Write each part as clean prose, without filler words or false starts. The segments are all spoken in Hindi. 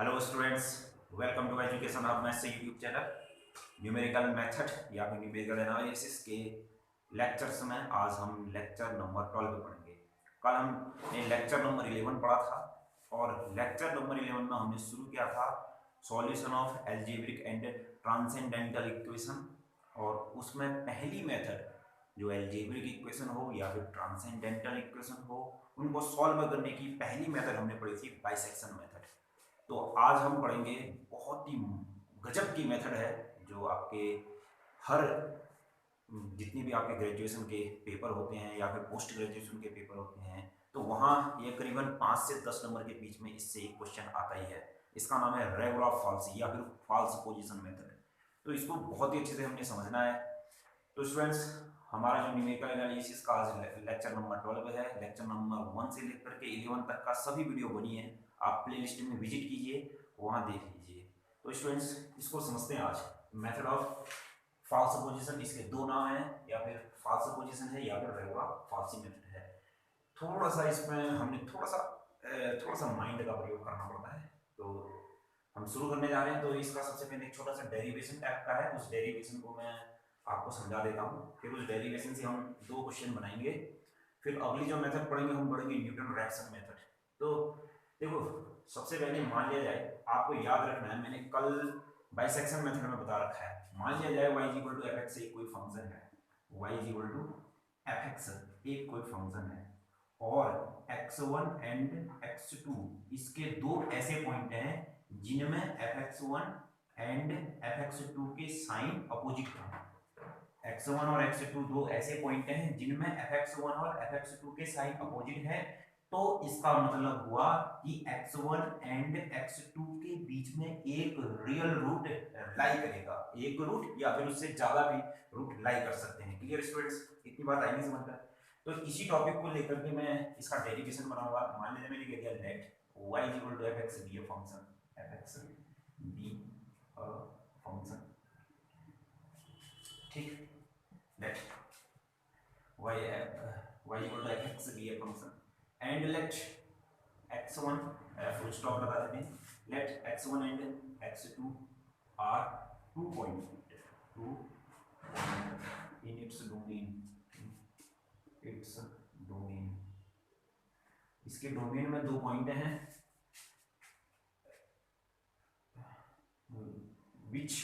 Hello students, welcome to education hub maths YouTube channel. Numerical method या फिर न्यूमेरिकल एनालिसिस के लेक्चर्स में आज हम लेक्चर नंबर 12 पढ़ेंगे। कल हमने लेक्चर नंबर 11 पढ़ा था और लेक्चर नंबर 11 में हमने शुरू किया था solution of algebraic and transcendental equation. और उसमें पहली मेथड जो एल्जेब्रिक इक्वेशन हो या फिर ट्रांसेंडेंटल इक्वेशन हो, उनको सॉल्व करने की पहली मेथड हमने पढ़ी थी बाइसेक्शन मेथड। तो आज हम पढ़ेंगे बहुत ही गजब की मेथड है जो आपके हर जितनी भी आपके ग्रेजुएशन के पेपर होते हैं या फिर पोस्ट ग्रेजुएशन के पेपर होते हैं तो वहाँ ये करीबन 5 से 10 नंबर के बीच में इससे एक क्वेश्चन आता ही है। इसका नाम है रेगुलर फॉल्सी या फिर फॉल्स पोजीशन मेथड। तो इसको बहुत ही अच्छे से हमने समझना है। तो स्टूडेंट्स, हमारा जो न्यूमेरिकल एनालिसिस का आज लेक्चर नंबर 12 है। लेक्चर नंबर 1 से लेकर के 11 तक का सभी वीडियो बनी है, आप प्ले लिस्ट में विजिट कीजिए, वहाँ देख लीजिए। तो स्टूडेंट्स, इसको समझते हैं आज। मेथड ऑफ फॉल्स पोजीशन, इसके दो नाम हैं, या फिर फॉल्स पोजीशन है या फिर रेगुलर फॉल्सी मेथड है। थोड़ा सा इसमें हमने थोड़ा सा माइंड का प्रयोग करना पड़ता है। तो हम शुरू करने जा रहे हैं। तो इसका सबसे पहले एक छोटा सा डेरिवेशन टाइप का है, उस डेरिवेशन को मैं आपको समझा देता हूँ। फिर उस डेरिवेशन से हम दो क्वेश्चन बनाएंगे। फिर अगली जो मेथड पढ़ेंगे हम पढ़ेंगे न्यूटन रैप्सन मेथड। तो देखो, सबसे पहले मान लिया जाए, आपको याद रखना है, मैंने कल बाइसेक्शन मेथड में बता रखा है। मान लिया जाए y equal to F X एक कोई फंक्शन है, y equal to F X एक कोई फंक्शन है और x1 एंड x2 इसके दो ऐसे पॉइंट हैं जिनमें fx1 एंड fx2 के साइन अपोजिट हैं। x1 और x2 दो ऐसे पॉइंट हैं जिनमें fx1 और fx2 के साइन अपोजिट है। तो इसका मतलब हुआ कि x1 एंड x2 के बीच में एक रियल रूट लाई करेगा, एक रूट या फिर उससे ज्यादा भी रूट लाई कर सकते हैं। क्लियर स्टूडेंट्स, इतनी बात आएगी समझ में। तो इसी टॉपिक को लेकर के मैं इसका डेरिवेशन बनाऊंगा। मान लीजिए मैंने कह दिया let y equal to fx be a function, fx be a function, ठीक। let y equal to fx be a function and let x1 full stop लगा देते हैं। let x1 and x2 are 2 point in its domain। इसके डोमेन में दो पॉइंट हैं which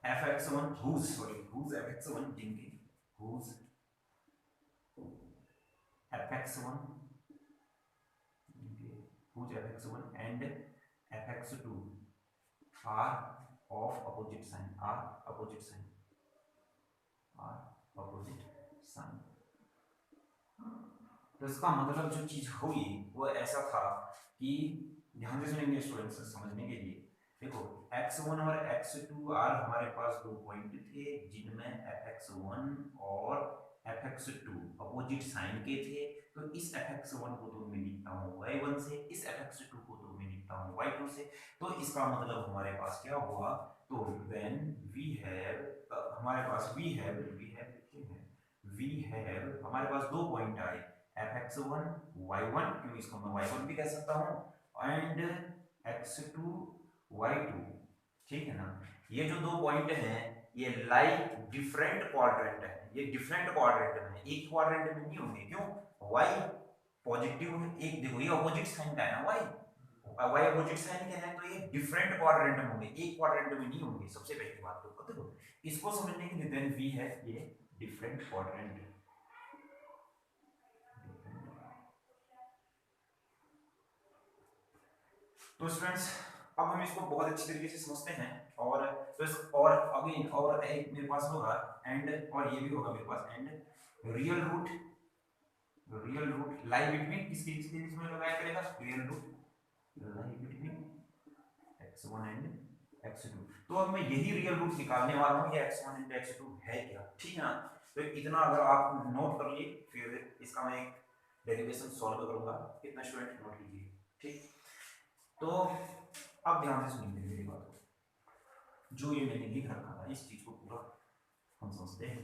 fx1 whose fx1 जिनके whose fx1 and fx2 are of opposite sign, are opposite sign। तो इसका मतलब जो चीज हुई वो ऐसा था कि ध्यान से सुनेंगे स्टूडेंट्स समझने के लिए। देखो, x1 और x2 आर हमारे पास दो पॉइंट थे जिनमें fx1 और fx2 अपोजिट साइन के थे। तो इस fx1 को तो मैं लिखता हूँ y1 से, इस fx2 को तो मैं लिखता हूँ y2 से। तो इसका मतलब हमारे पास क्या हुआ, तो व्हेन वी हैव, हमारे पास वी हैव हमारे पास दो पॉइंट आए fx1 y1, क्यों इसको मैं y1 भी कह सकता हूँ, एंड x2 y2, ठीक है ना। ये जो दो पॉइंट हैं ये लाई डिफरेंट क्वाड्रेंट है, ये डिफरेंट क्वाड्रेंट में, एक क्वाड्रेंट में नहीं होंगे। क्यों, y पॉजिटिव है, एक देखो ये अपोजिट साइन का है ना, y अपोजिट साइन के हैं, तो ये डिफरेंट क्वाड्रेंट में होंगे, एक क्वाड्रेंट में नहीं होंगे। सबसे पहली बात तो देखो, इसको समझने के लिए देन वी है ये डिफरेंट क्वाड्रेंट। तो स्टूडेंट्स, अब हम इसको बहुत अच्छी तरीके से समझते हैं। और तो इस और अगेन और एक मेरे पास होगा एंड, और ये भी होगा मेरे पास and real root lie between किसके बीच में लगाया करेगा, real root lie between x1 and x2। तो अब मैं यही रियल रूट निकालने वाला हूँ, ये x1 एंड x2 है क्या, ठीक है ना। तो इतना अगर आप नोट कर लिए, फिर इसका मैं एक डेरिवेशन सॉल्व करूंगा। कितना स्टूडेंट नोट कीजिए, ठीक। तो अब ध्यान से सुनिए मेरी बात को, जो ये मैंने लिख रखा था इस चीज को पूरा हम समझते हैं।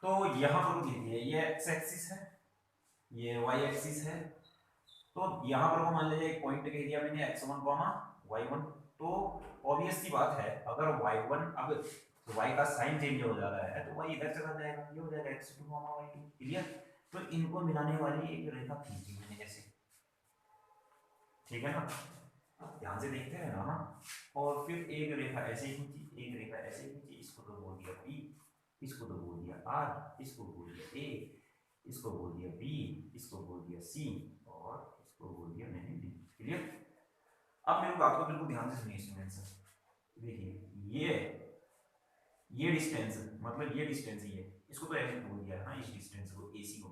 तो यहां पर लिखिए, ये x एक्सिस है, ये y एक्सिस है। तो यहाँ पर को मान लीजिए एक पॉइंट कह दिया मैंने x1 y1, तो ऑब्वियस सी बात है अगर y1 अब y का साइन चेंज हो जाता है तो y इधर चला जाएगा, ये हो जाएगा x2 y2, क्लियर। तो इनको मिलाने वाली एक रेखा खींची मैंने ऐसे, ठीक है ना, ध्यान से देखते हैं ना। और फिर एक रेखा ऐसे खींची, एक रेखा ऐसे खींची, इसको तो बोल दिया P, इसको तो बोल दिया R, इसको बोल दिया A, इसको बोल दिया B, इसको बोल दिया C और इसको बोल दिया मैंने D, क्लियर। अब मेरी बात को बिल्कुल ध्यान से सुनिए स्टूडेंट्स, देखिए ये डिस्टेंस मतलब ये डिस्टेंस ये इसको तो ऐसे बोल दिया ना, इस डिस्टेंस को AC को,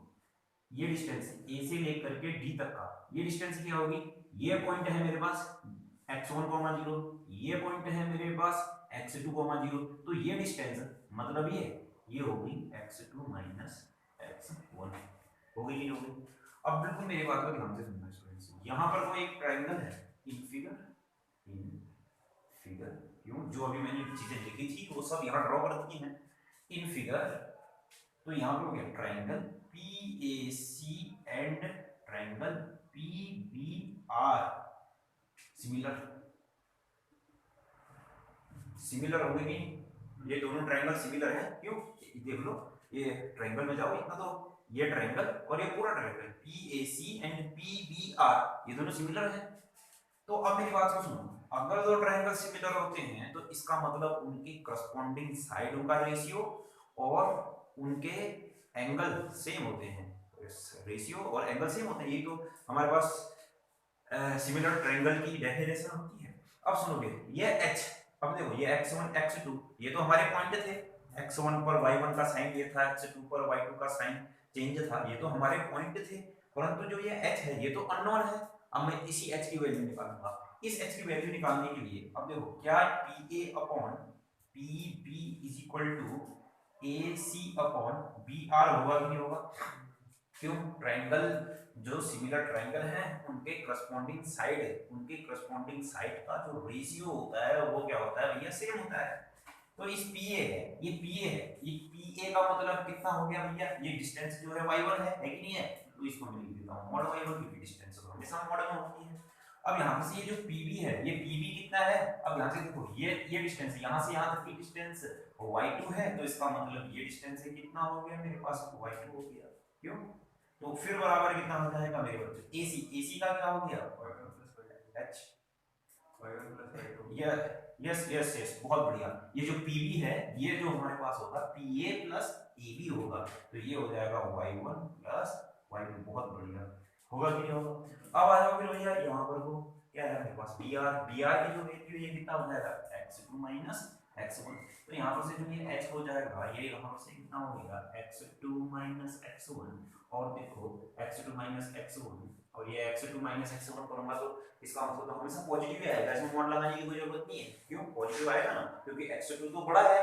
ये डिस्टेंस A से लेकर के D तक का ये डिस्टेंस क्या होगी, ये पॉइंट है मेरे पास x1, 0, ये पॉइंट है मेरे पास x2, 0, तो ये डिस्टेंस मतलब ये होगी x2 माइनस x1, हो गई नहीं हो गई। अब बिल्कुल मेरी बात को ध्यान से सुनना स्टूडेंट्स, यहाँ पर कोई एक ट्रायंगल है इन फिगर क्यों, जो अभी मैंने चीजें लिखी थी वो सब यहाँ ड्रॉ कर दी हैं इन फिगर। तो यहाँ पे हो गया triangle PAC and triangle PBR similar हो गए, ये दोनों ट्रायंगल सिमिलर है, क्यों, देख लो ये ट्रायंगल में जाओ इतना, तो ये ट्रायंगल और ये पूरा ट्रायंगल PAC एंड PBR ये दोनों सिमिलर है। तो अब मेरी बात को सुनो, अगर दो ट्रायंगल सिमिलर होते हैं तो इसका मतलब उनकी करस्पॉन्डिंग साइडों का रेशियो और उनके एंगल सेम होते हैं, रेशियो और एंगल सेम होते हैं, ये तो हमारे पास सिमिलर ट्रायंगल की डेफिनेशन होती है। अब सुनोगे ये H, अब देखो ये x1 x2 ये तो हमारे पॉइंट थे, x1 पर y1 का साइन ये था, x2 पर y2 का साइन चेंज था, ये तो हमारे पॉइंट थे, परंतु जो ये h है ये तो अननोन है। अब मैं इसी h की वैल्यू निकालूंगा, इस h की वैल्यू निकालने के लिए अब देखो क्या PA upon PB is equal to AC upon BR होगा कि नहीं होगा, क्यों, ट्रायंगल जो सिमिलर ट्रायंगल है उनके करस्पॉन्डिंग साइड का जो रेशियो होता है वो क्या होता है भैया, सेम होता है। तो इस PA है, ये PA है, ये PA का मतलब कितना हो गया भैया, ये डिस्टेंस जो है y1 है कि नहीं है, तो इसको मैं लिख देता हूं मॉड y1, क्योंकि डिस्टेंस तो हमेशा मॉड में होती है। अब यहाँ से ये जो PB है, ये PB कितना है, अब यहाँ से देखो ये डिस्टेंस यहाँ से यहाँ तक की डिस्टेंस y2 है, तो इसका मतलब ये डिस्टेंस है कितना हो गया मेरे पास y2 हो गया, क्यों, तो फिर बराबर कितना हो जाएगा मेरे बच्चे AC का क्या हो गया h, यस बहुत बढ़िया। ये जो PB है ये जो हमारे पास होगा PA प्लस AB होगा, तो ये हो जाएगा y1 प्लस y2, बहुत बढ़िया, होगा कि नहीं होगा। अब आ जाओ फिर भैया यहाँ पर को क्या है मेरे पास BR की जो वैल्यू ये कितना हो जाएगा x2 माइनस x1, तो यहाँ पर से जो ये h हो जाएगा ये यहाँ पर से कितना हो गया x2 माइनस x1, और देखो x2 माइनस x1 और ये x2 माइनस x1 करूंगा तो इसका मतलब तो हमेशा पॉजिटिव ही आएगा, इसमें मॉड लगाने की कोई जरूरत नहीं है, क्यों, पॉजिटिव आएगा ना, क्योंकि x2 तो बड़ा है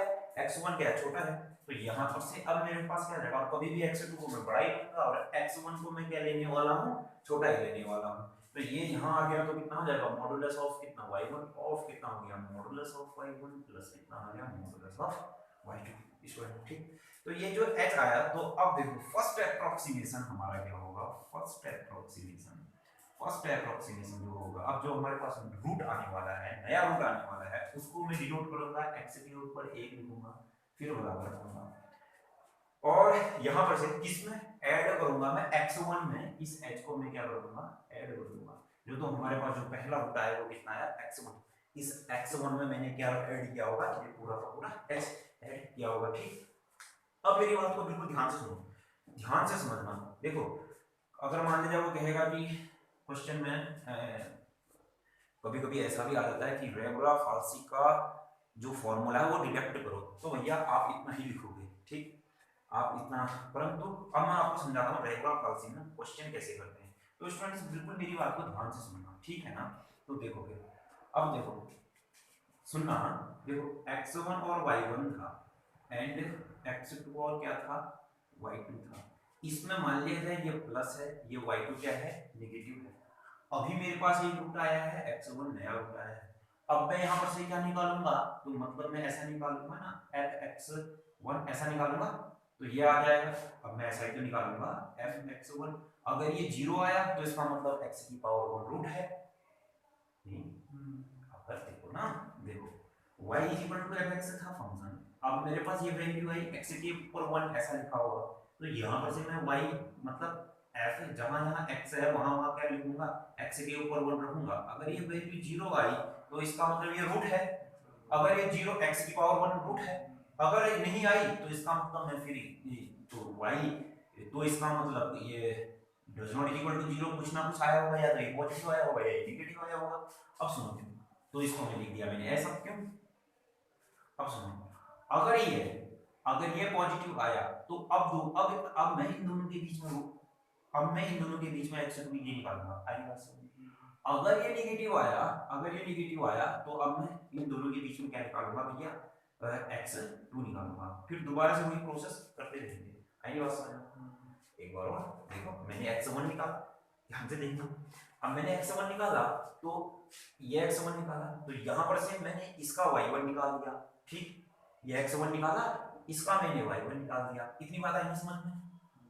x1 क्या है छोटा है, तो यहाँ पर से अब मेरे पास क्या रहेगा, कभी भी x2 को मैं बड़ा ही लूंगा और x1 को मैं क्या लेने वाला हूँ, छोटा ही लेने वाला हूँ, तो ये यहाँ आ गया तो कितना हो जाएगा मॉडुलस ऑफ कितना y1 ऑफ कितना हो गया मॉडुलस ऑफ y1 प्लस कितना आ गया मॉडुलस ऑफ y2, इसको ठीक। तो ये जो h आया, तो अब देखो फर्स्ट अप्रोक्सीमेशन हमारा क्या होगा, फर्स्ट अप्रोक्सीमेशन जो होगा, अब जो हमारे पास रूट आने वाला है, नया रूट आने वाला है, उसको मैं डिनोट करूंगा x के ऊपर 1 लिखूंगा, फिर बराबर करूंगा, और यहाँ पर से किसमें ऐड करूंगा मैं x1 में, इस h को मैं क्या करूंगा ऐड करूंगा, जो तो हमारे पास जो पहला रूट आया वो कितना है x1, इस x1 में मैंने क्या ऐड किया होगा, ये पूरा का पूरा h ऐड किया होगा, ठीक। अब मेरी बात को बिल्कुल ध्यान से सुनो, ध्यान से समझना, देखो अगर मान लीजिए वो कहेगा कि क्वेश्चन में कभी कभी ऐसा भी आ जाता है कि रेगुलर फाल्सी का जो फॉर्मूला है वो डिडक्ट करो, तो भैया आप इतना ही लिखोगे, ठीक, आप इतना, परंतु अब मैं आपको समझाता हूँ रेगुलर फाल्सी में क्वेश्चन कैसे करते हैं। तो स्टूडेंट्स बिल्कुल मेरी बात को ध्यान से सुनना, ठीक है ना, तो देखो फिर अब देखो सुनना, देखो x1 और y1 था एंड x2 और क्या था y2 था, इसमें मान लिया जाए ये प्लस है, ये y2 क्या है नेगेटिव है, अभी मेरे पास एक रूट आया है x1 नया रूट आया है, अब मैं यहाँ पर से क्या निकालूंगा, तो मतलब मैं ऐसा निकालूंगा ना x1 ऐसा निकालूंगा, तो ये आ जाएगा। अब मैं ऐसा ही तो निकालूंगा f(x1), अगर ये 0 आया तो इसका मतलब x की पावर 1 रूट है। अगर देखो ना, देखो y इक्वल टू fx था फंक्शन, अब मेरे पास ये वैल्यू आई x के ऊपर 1 ऐसा लिखा होगा, तो यहाँ पर से मैं y मतलब f जहाँ जहाँ x है वहाँ वहाँ क्या लिखूंगा, x के ऊपर 1 रखूंगा। अगर ये वैल्यू 0 आई तो इसका मतलब ये रूट है, अगर ये 0 x की पावर 1 रूट है, अगर ये नहीं आई तो इसका मतलब मैं फिर तो y, तो इसका मतलब ये डज नॉट इक्वल टू 0 कुछ ना कुछ आया होगा, या तो ये पॉजिटिव आया होगा या नेगेटिव आया होगा। अब सुनो, तो इसको मैं लिख दिया मैंने ऐसा क्यों। अब सुनो, अगर ये पॉजिटिव आया तो अब मैं इन दोनों के बीच में अब मैं इन दोनों के बीच में एक्शन भी ये निकालूंगा। आई बात समझ। अगर ये नेगेटिव आया तो अब मैं इन दोनों के बीच में क्या निकालूंगा भैया, x2 निकालूंगा। फिर दोबारा से वही प्रोसेस करते रहेंगे। आई बात समझ। एक बार और देखो, मैंने x1 निकाला, ध्यान से देखना। अब मैंने x1 निकाला तो ये x1 निकाला, तो यहां पर से मैंने इसका y1 निकाल दिया। ठीक, ये x1 निकाला, इसका मैंने y1 निकाल दिया। इतनी बात आई समझ में।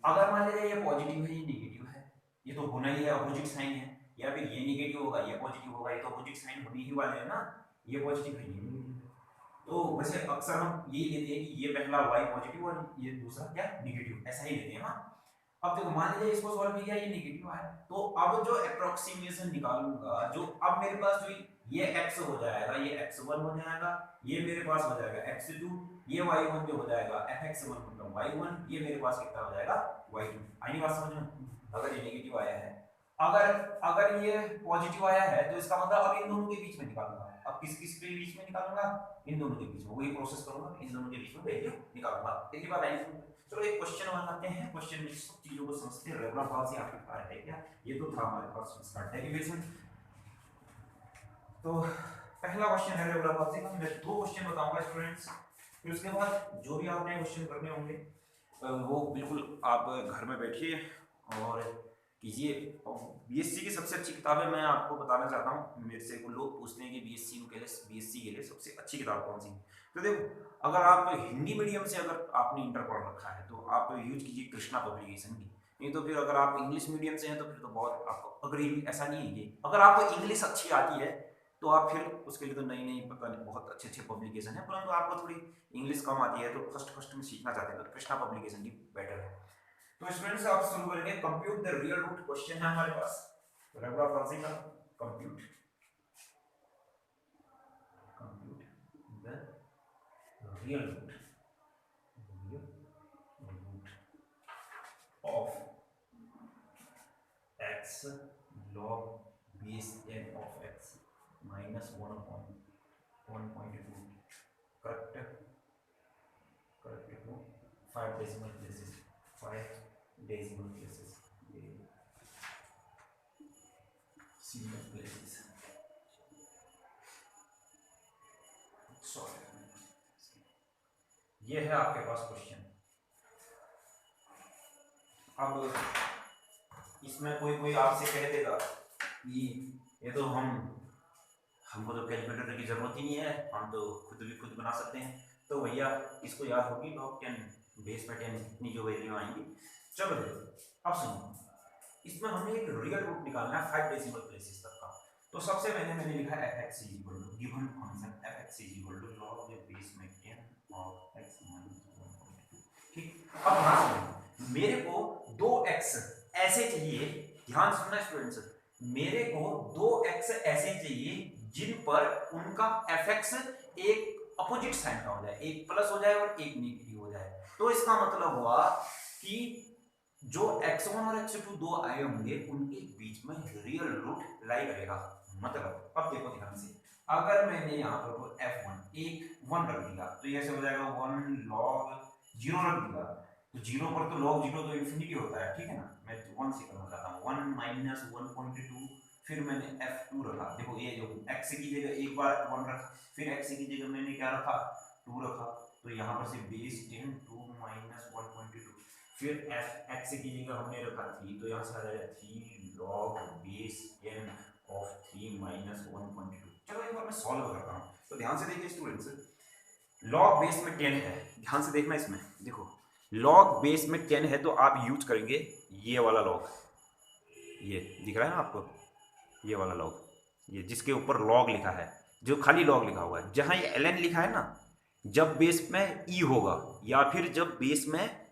अगर मान लीजिए ये पॉजिटिव है, ये नेगेटिव है, ये तो होना ही है, अपोजिट साइन है, या फिर ये नेगेटिव होगा ये पॉजिटिव होगा, ये तो अपोजिट साइन होने ही वाले हैं ना, ये पॉजिटिव है ये नेगेटिव। तो वैसे अक्सर हम ये लेते हैं कि ये पहला y पॉजिटिव और ये दूसरा क्या नेगेटिव, ऐसा ही लेते हैं ना। अब देखो, मान लीजिए इसको सॉल्व किया, ये नेगेटिव आया, तो अब जो अप्रोक्सीमेशन निकालूंगा, जो अब मेरे पास जो ये x हो जाएगा, ये x1 हो जाएगा, ये मेरे पास हो जाएगा x2, ये y1 जो हो जाएगा fx1 मतलब y1, ये मेरे पास कितना हो जाएगा y2। आई बात समझ में। अगर ये नेगेटिव आया है, अगर ये पॉजिटिव आया है, तो इसका मतलब अब इन दोनों के बीच में निकालूंगा। अब किस किस के बीच में निकालूंगा, इन दोनों के बीच में, वही प्रोसेस करूंगा, इन दोनों के बीच में वैल्यू निकालूंगा। इतनी बात आई। चलो एक क्वेश्चन बनाते हैं, क्वेश्चन में सब चीजों को समझते हैं। रेगुलर पॉलिसी आपके पास है क्या, ये तो था हमारे पास इसका डेरिवेशन। तो पहला क्वेश्चन है रेगुलर पॉलिसी का, मैं दो क्वेश्चन बताऊंगा स्टूडेंट्स, फिर उसके बाद जो भी आपने क्वेश्चन करने होंगे वो बिल्कुल आप घर में बैठिए और कीजिए। बीएससी की सबसे अच्छी किताबें मैं आपको बताना चाहता हूँ। मेरे से लोग पूछते हैं कि बीएससी के लिए सबसे अच्छी किताब कौन सी। तो देखो, अगर आप हिंदी मीडियम से अगर आपने इंटर पढ़ रखा है तो आप यूज कीजिए कृष्णा पब्लिकेशन की। नहीं तो फिर अगर आप इंग्लिश मीडियम से हैं तो फिर तो बहुत आपको, अगर ऐसा नहीं है कि अगर आपको इंग्लिश अच्छी आती है तो आप फिर उसके लिए तो नई पता नहीं बहुत अच्छे अच्छे पब्लिकेशन है, परंतु आपको थोड़ी इंग्लिश कम आती है तो फर्स्ट में सीखना चाहते हैं तो कृष्णा पब्लिकेशन की बेटर है। तो स्टूडेंट्स आप शुरू करेंगे। Compute the real root question है हमारे पास रेगुलर पॉलिसी का। Compute the real root of x log base 10 of x minus 1/1.2 correct to 5 decimal places, 5 decimal places, decimal places। ये है आपके पास क्वेश्चन। अब इसमें कोई आपसे कह देगा कि ये तो हमको तो कैलकुलेटर की जरूरत ही नहीं है, हम तो खुद बना सकते हैं। तो भैया इसको याद होगी log 10 बेस पे 10 इतनी जो वैल्यू आएंगी। चलो देखो, अब सुनो, इसमें हमें एक रियल रूट निकालना है 5 डेसिमल प्लेसेस तक का। तो सबसे पहले मैंने लिखा fx given function fx log base में 10 of x minus 1.2। ठीक, अब ध्यान सुनो, मेरे को 2x ऐसे चाहिए, ध्यान सुनना स्टूडेंट्स, मेरे को 2x ऐसे चाहिए जिन पर उनका fx एक अपोजिट साइन का हो जाए, एक प्लस हो जाए और एक नेगेटिव हो जाए। तो इसका मतलब हुआ कि जो x1 और x2 दो आए होंगे उनके बीच में रियल रूट लाई करेगा। मतलब अब देखो ध्यान से, अगर मैंने यहाँ पर f1 एक 1 रख दिया तो ये ऐसे हो जाएगा 1 log 0 रख दिया, तो 0 पर तो log 0 तो इन्फिनिटी होता है, ठीक है ना। मैं 1 से करना चाहता हूँ, 1 minus 1.2, फिर मैंने f2 रखा। देखो ये जो x की जगह एक बार 1 रखा, फिर x की जगह मैंने क्या रखा 2 रखा, तो यहाँ पर से बेस 10 2 minus 1.2, फिर x की जगह हमने रखा 3, तो यहाँ से आ जाएगा 3 log बेस 10 of 3 minus 1.2। चलो एक बार मैं सॉल्व करता हूँ। तो ध्यान से देखिए स्टूडेंट्स, log बेस में 10 है, ध्यान से देखना इसमें। देखो लॉग बेस में 10 है तो आप यूज करेंगे ये वाला लॉग, ये दिख रहा है ना आपको, ये वाला लॉग, ये जिसके ऊपर लॉग लिखा है, जो खाली लॉग लिखा हुआ है, जहां ये ln लिखा है ना, जब बेस में ई होगा या फिर जब बेस में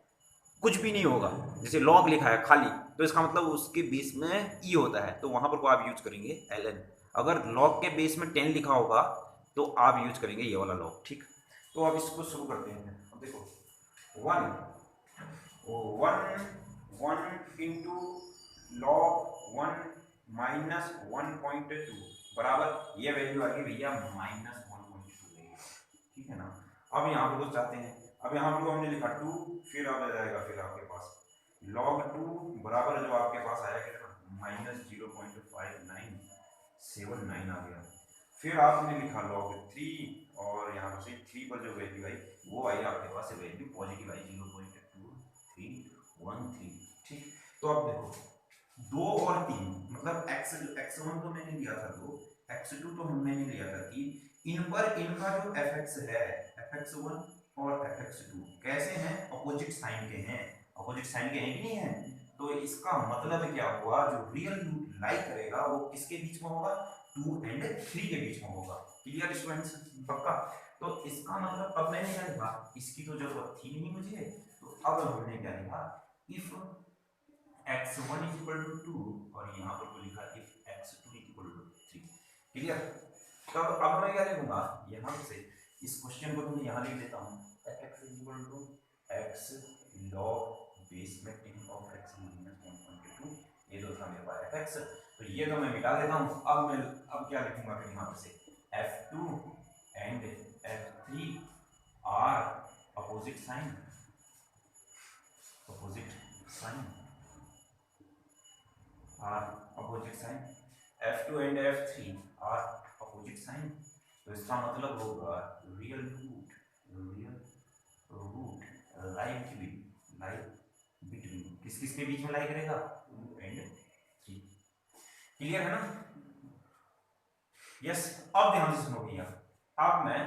कुछ भी नहीं होगा, जैसे लॉग लिखा है खाली, तो इसका मतलब उसके बेस में ई होता है, तो वहां पर को आप यूज करेंगे ln। अगर लॉग के बेस में 10 लिखा होगा तो आप यूज करेंगे ये वाला लॉग, ठीक। तो अब इसको शुरू करते हैं। अब देखो, one one one into log one minus 1.2 बराबर ये वैल्यू आ गई भैया -1.2, ठीक है ना। अब यहाँ पर कुछ चाहते हैं, अब यहाँ पर हमने लिखा 2, फिर अब आ जाएगा फिर आपके पास log 2 बराबर जो आपके पास आया क्या, -0.5979 आ गया। फिर आपने लिखा log 3 और यहाँ पर से 3 पर जो वैल्यू आई वो आई आपके पास वैल्यू पॉजिटिव आई 0.2313, ठीक। तो अब देखो 2 और 3 मतलब x1 तो मैंने लिया था 2, x2 तो मैंने लिया था 3, इन पर इनका जो fx है, fx1 और fx2 कैसे हैं, अपोजिट साइन के हैं, अपोजिट साइन के हैं कि नहीं है। तो इसका मतलब क्या हुआ, जो रियल रूट लाई करेगा वो किसके बीच में होगा, 2 एंड 3 के बीच में होगा। क्लियर स्टूडेंट्स, पक्का। तो इसका मतलब अब मैंने क्या लिखा, इसकी तो जरूरत थी नहीं मुझे, तो अब हमने क्या लिखा, if x1 is equal to 2 और यहाँ पर तो लिखा if x2 is equal to 3। Clear. तब अब मैं क्या लिखूंगा, यहाँ से इस क्वेश्चन को तो मैं यहाँ लिख देता हूँ, fx is equal to x log base में 10 of x minus 1.2, ये तो था मेरे पास fx, तो ये तो मैं मिटा देता हूँ। अब क्या लिखूंगा फिर यहाँ पर से f2 and f3 are opposite sign are opposite sign, f2 and f3 are opposite sign, तो इसका मतलब होगा रियल रूट लाई बिटवीन किस किस के बीच में लाई करेगा, 2 एंड 3। क्लियर है ना। यस। अब ध्यान से सुनो भैया, अब मैं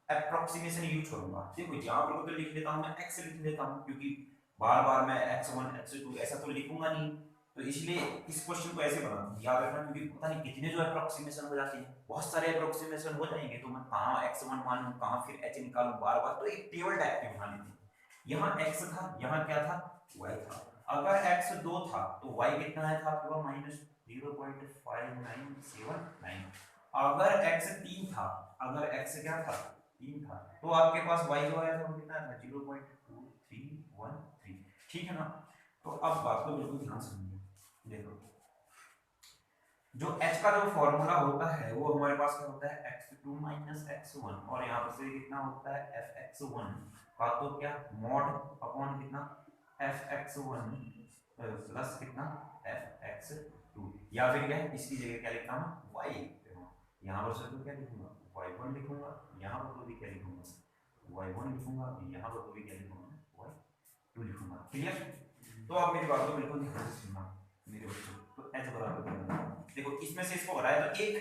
अप्रोक्सीमेशन यूज करूंगा। देखो यहाँ पर तो लिख लेता हूँ मैं x लिख लेता हूँ, क्योंकि बार बार मैं x1 x2 ऐसा तो लिखूंगा नहीं, तो इसलिए इस क्वेश्चन को ऐसे बना याद रखना, क्योंकि पता नहीं कितने जो अप्रोक्सीमेशन हो जाते हैं, बहुत सारे अप्रोक्सीमेशन हो जाएंगे, तो मैं कहाँ x1 मानूं कहाँ फिर h निकालूं बार बार, तो एक टेबल टाइप की बना लेते हैं। यहाँ x था, यहाँ क्या था, y था। अगर x 2 था तो y कितना है था आपका -0.5979। अगर x 3 था, अगर x क्या था 3 था, तो आपके पास y जो आया था वो कितना था 0.2313, ठीक है ना। तो अब बात को बिल्कुल ध्यान से सुनिए। देखो जो h का जो फॉर्मूला होता है वो हमारे पास क्या होता है x2 minus x1, और यहाँ पर से कितना होता है fx1 का तो क्या मॉड अपॉन कितना fx1 प्लस कितना fx2, या फिर क्या इसकी जगह क्या लिखता हूँ y, यहाँ पर से तो क्या लिखूंगा y1 लिखूंगा, यहाँ पर तो भी क्या लिखूंगा y1 लिखूंगा, यहाँ पर तो भी क्या लिखूंगा y2 लिखूंगा। क्लियर। तो आप मेरी बात को बिल्कुल ध्यान से सुनना मेरे बच्चों। तो h बराबर देखो इसमें से इसको हटाया तो एक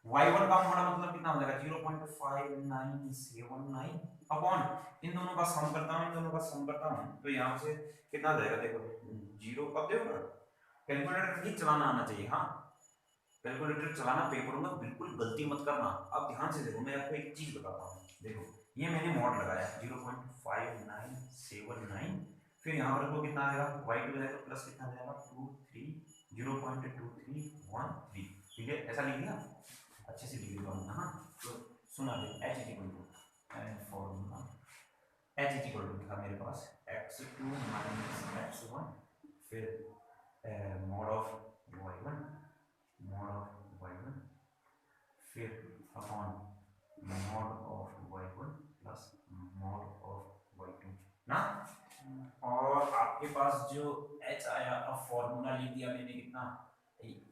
y1 का मोड़ा मतलब कितना हो जाएगा 0.5979 अपॉन इन दोनों का सम करता हूं, इन दोनों का सम करता हूं, तो यहां से कितना आ जाएगा, देखो 0 कब देखो कैलकुलेटर नहीं चलाना आना चाहिए, हाँ कैलकुलेटर चलाना पेपर में बिल्कुल गलती मत करना। अब ध्यान से देखो मैं आपको एक चीज बताता हूँ, देखो ये मैंने मॉड लगाया 0.5979, फिर यहाँ पर तो कितना आएगा y2 जाएगा प्लस कितना जाएगा 0.2313, ठीक है ऐसा लिख दिया, अच्छे से लिख देता हूँ। हाँ तो सुना दे h equal to formula h equal to था मेरे पास x2 माइनस x1, फिर मॉड ऑफ y1 फिर upon mod of y1 plus mod of y2 ना, और आपके पास जो h आया अब फॉर्मूला लिख दिया मैंने कितना,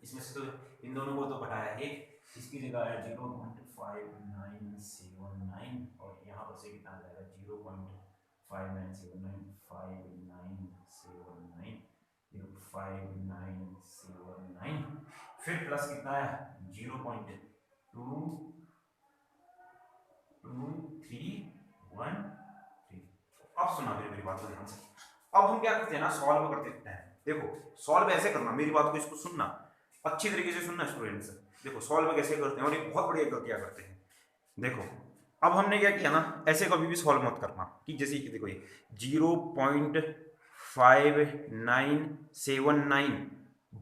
इसमें से तो इन दोनों को तो घटाया एक, इसकी जगह है 0.5979 और यहाँ पर से कितना आ जाएगा 0.5979 5979 फिर प्लस कितना है 0.2313। अब सुना मेरी बात को ध्यान से। अब हम क्या करते हैं ना, सॉल्व करते हैं। देखो सॉल्व ऐसे करना, मेरी बात को इसको सुनना, अच्छी तरीके से सुनना स्टूडेंट्स। देखो सॉल्व कैसे करते हैं, और ये बहुत बढ़िया गलतियां करते हैं। देखो अब हमने क्या किया ना, ऐसे कभी भी सॉल्व मत करना कि जैसे कि देखो ये 0.5979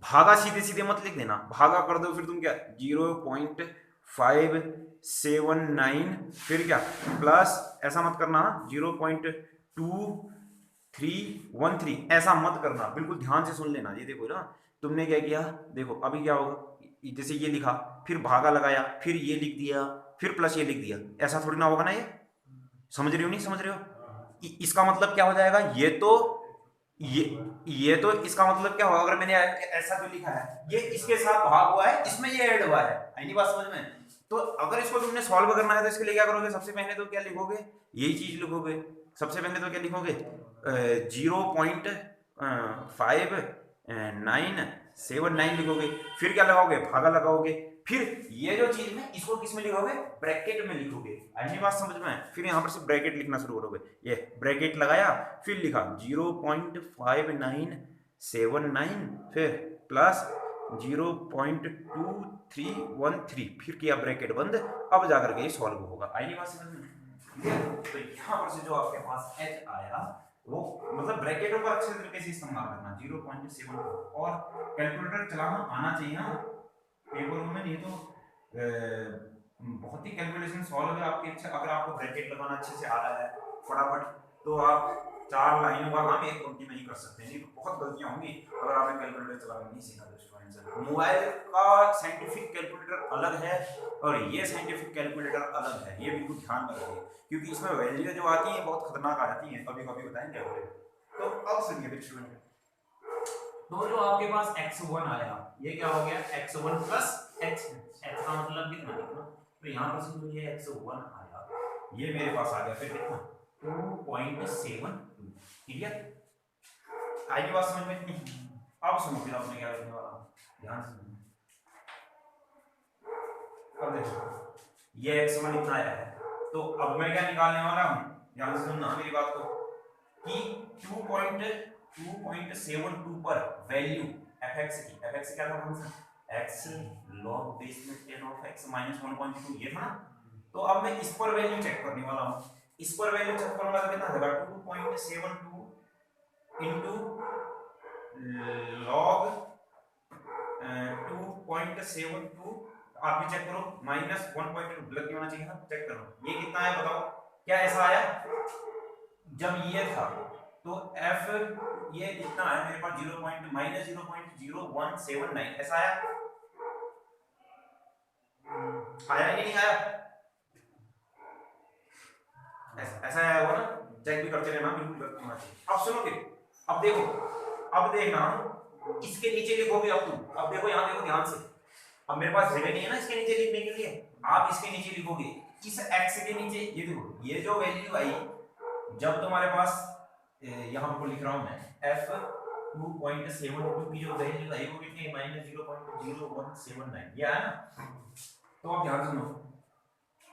भागा सीधे सीधे मत लिख देना, भागा कर दो फिर तुम क्या 0.579 फिर क्या प्लस, ऐसा मत करना 0.2313 ऐसा मत करना, बिल्कुल ध्यान से सुन लेना। ये देखो ना तुमने क्या किया, देखो अभी क्या होगा, जैसे ये लिखा फिर भागा लगाया फिर ये लिख दिया फिर प्लस ये लिख दिया, ऐसा थोड़ी ना होगा ना। ये समझ रहे हो नहीं समझ रहे हो? इसका मतलब क्या हो जाएगा, ये ये तो इसका मतलब क्या होगा, अगर मैंने ऐसा जो लिखा है ये इसके साथ भाग हुआ है, इसमें ये ऐड हुआ है, आई नहीं बात समझ में? तो अगर इसको तुमने सॉल्व करना है तो इसके लिए क्या करोगे, सबसे पहले तो क्या लिखोगे, यही चीज लिखोगे। सबसे पहले तो क्या लिखोगे 0.579 लिखोगे, फिर क्या लगाओगे, भागा लगाओगे, फिर ये जो चीज में इसको किस में लिखोगे, ब्रैकेट में लिखोगे। आई बात समझ में? फिर यहाँ पर से ब्रैकेट लिखना शुरू करोगे, ये ब्रैकेट लगाया फिर लिखा 0.5979 फिर प्लस 0.2313 फिर किया ब्रैकेट बंद, अब जाकर के ये सॉल्व होगा। आई बात समझ में? तो यहाँ पर से जो आपके पास h आया वो मतलब ब्रैकेटों का अच्छे तरीके से इस्तेमाल करना 0.7 और कैलकुलेटर चलाना आना चाहिए ना पेपर में, नहीं तो बहुत ही कैलकुलेशन सॉल्व है आपके अच्छा, अगर आपको ब्रैकेट लगाना अच्छे से आ रहा है फटाफट तो आप 4 लाइनों का काम एक पंक्ति में ही कर सकते हैं, नहीं तो बहुत गलतियां होंगी अगर आपने कैलकुलेटर चलाना नहीं सीखा। मोबाइल का साइंटिफिक कैलकुलेटर अलग है और ये साइंटिफिक कैलकुलेटर अलग है, ये बिल्कुल ध्यान में रखिए, क्योंकि इसमें वैल्यू जो आती है बहुत खतरनाक आ जाती है, कभी कभी बताएंगे क्या करें। तो अब सुनिए फिर स्टूडेंट, तो जो आपके पास x1 आया ये क्या हो गया x1 प्लस h का मतलब कितना लिखना, तो यहाँ पर से जो ये x1 आया ये मेरे पास आ गया फिर कितना 2.72, क्लियर? आई बात समझ में? अब सुनो फिर आपने क्या लिखने वाला, ध्यान से सुनो। अब देखो ये x1 इतना आया है, तो अब मैं क्या निकालने वाला हूँ, ध्यान से सुनना मेरी बात को, कि 2.72 पर वैल्यू fx की, fx क्या था फंक्शन x log बेस में 10 of x minus 1.2 ये था ना। तो अब मैं इस पर वैल्यू चेक करने वाला हूँ, इस पर वैल्यू चेक करूंगा तो कितना होगा 2.72 into log 2.72, आप भी चेक करो माइनस 1.2 गलत नहीं होना चाहिए ना, चेक करो ये कितना है बताओ, क्या ऐसा आया जब ये था तो f ये कितना है मेरे पास 0.0179 ऐसा आया, आया कि नहीं आया, ऐसा आया होगा ना, चेक भी करते रहना बिल्कुल गलत होना चाहिए। अब सुनो फिर, अब देखो अब देखना इसके नीचे लिखोगे, अब देखो यहाँ देखो ध्यान से, अब मेरे पास जगह नहीं है ना इसके नीचे लिखने के लिए, आप इसके नीचे लिखोगे इस x के नीचे, ये देखो ये जो वैल्यू आई जब तुम्हारे पास यहाँ पर लिख रहा हूं मैं f 2.72 की जो वैल्यू आई वो कितनी है -0.0179 ये आया ना। तो अब ध्यान सुनो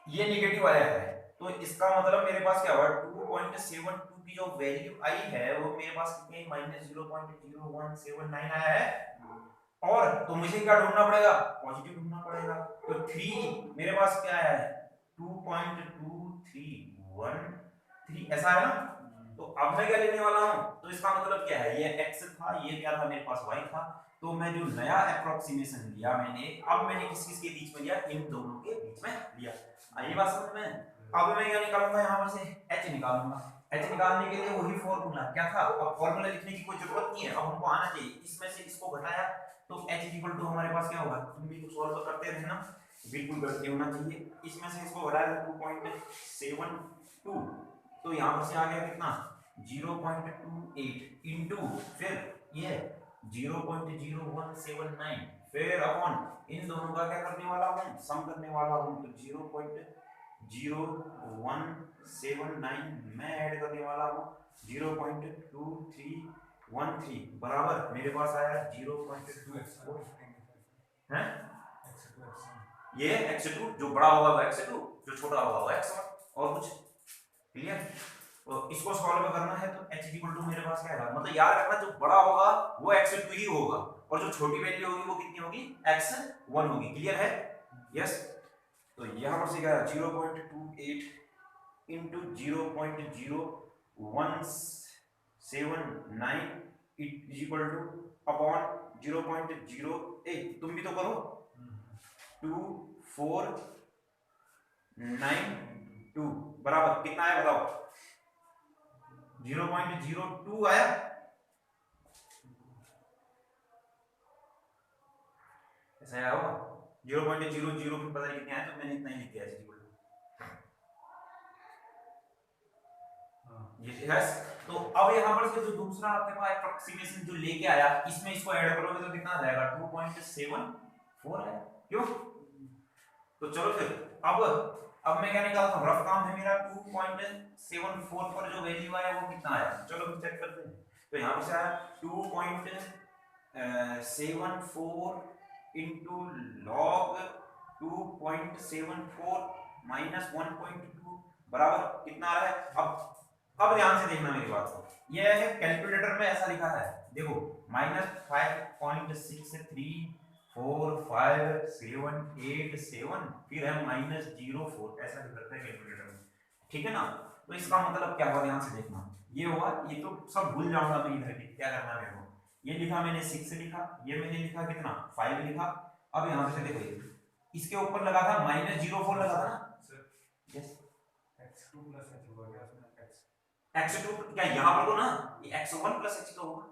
ये नेगेटिव आया है तो इसका मतलब मेरे पास क्या हुआ 2.72 की जो वैल्यू आई है वो मेरे पास कितनी है -0.0179 आया है, और तो मुझे क्या ढूंढना पड़ेगा, पॉजिटिव ढूंढना पड़ेगा। तो 3 मेरे पास क्या आया है 2.2313 ऐसा है ना। तो अब मैं क्या लेने वाला हूं, तो इसका मतलब क्या है ये x था ये क्या था मेरे पास y था, तो मैं जो नया अप्रोक्सीमेशन लिया मैंने, अब मैंने किस किस के बीच में लिया, इन दोनों के बीच में लिया। आई बात समझ में? अब मैं क्या निकालूंगा यहाँ पर से h निकालूंगा, h निकालने के लिए वही फॉर्मूला क्या था, अब फॉर्मूला लिखने की कोई जरूरत नहीं है, अब हमको आना चाहिए, इसमें से इसको घटाया तो h इक्वल टू हमारे पास क्या होगा, तुम भी सॉल्व करते रहना बिल्कुल गलती होना चाहिए, इसमें से इसको घटाया 2.72 तो यहाँ पर से आ गया कितना 0.28 इंटू फिर ये 0.0179 फिर अपॉन इन दोनों का क्या करने वाला हूँ, सम करने वाला हूँ, तो 0.0179 मैं ऐड करने वाला हूँ 0.2313 बराबर मेरे पास आया 0.2 है, ये x2 जो बड़ा होगा वो x2 जो छोटा होगा वो x1 और कुछ क्लियर। तो इसको सॉल्व करना है तो h इक्वल टू मेरे पास क्या आएगा, मतलब याद रखना जो बड़ा होगा वो x2 ही होगा और जो छोटी वैल्यू होगी वो कितनी होगी, x1 होगी। क्लियर है? यस। तो यहां पर से क्या है 0.28 into 0.0179 is equal two upon 0.08, तुम भी तो करो, 2492 बराबर कितना आया बताओ, 0.02 आया। ऐसा आया होगा 0.00 फिर पता नहीं कितने आए, तो मैंने इतना ही लिख दिया यस। तो अब यहाँ पर से जो दूसरा आपके पास अप्रोक्सीमेशन जो लेके आया, इसमें इसको ऐड करोगे तो कितना आ जाएगा 2.74 है, क्यों? तो चलो फिर अब मैं क्या निकालता हूँ, रफ काम है मेरा, 2.74 पर जो वैल्यू आया वो कितना आया, चलो फिर चेक करते हैं। तो यहाँ पर से आया 2.74 इंटू लॉग 2.74 माइनस 1.2 बराबर कितना आ रहा है। अब ध्यान से देखना मेरी बात को, ये है कैलकुलेटर में ऐसा लिखा है, देखो -5.6345787 फिर है -04, ऐसा लिख रखा है कैलकुलेटर में, ठीक है ना। तो इसका मतलब क्या हुआ, ध्यान से देखना, ये हुआ, ये तो सब भूल जाऊंगा मैं इधर भी, क्या करना है मेरे को, ये लिखा मैंने 6 लिखा, ये मैंने लिखा कितना 5 लिखा। अब यहां से देखो इसके ऊपर लगा था -04 लगा था ना, यस x2 प्लस h होगा क्या इसमें, x2 क्या यहां पर तो ना ये x1 प्लस h तो होगा,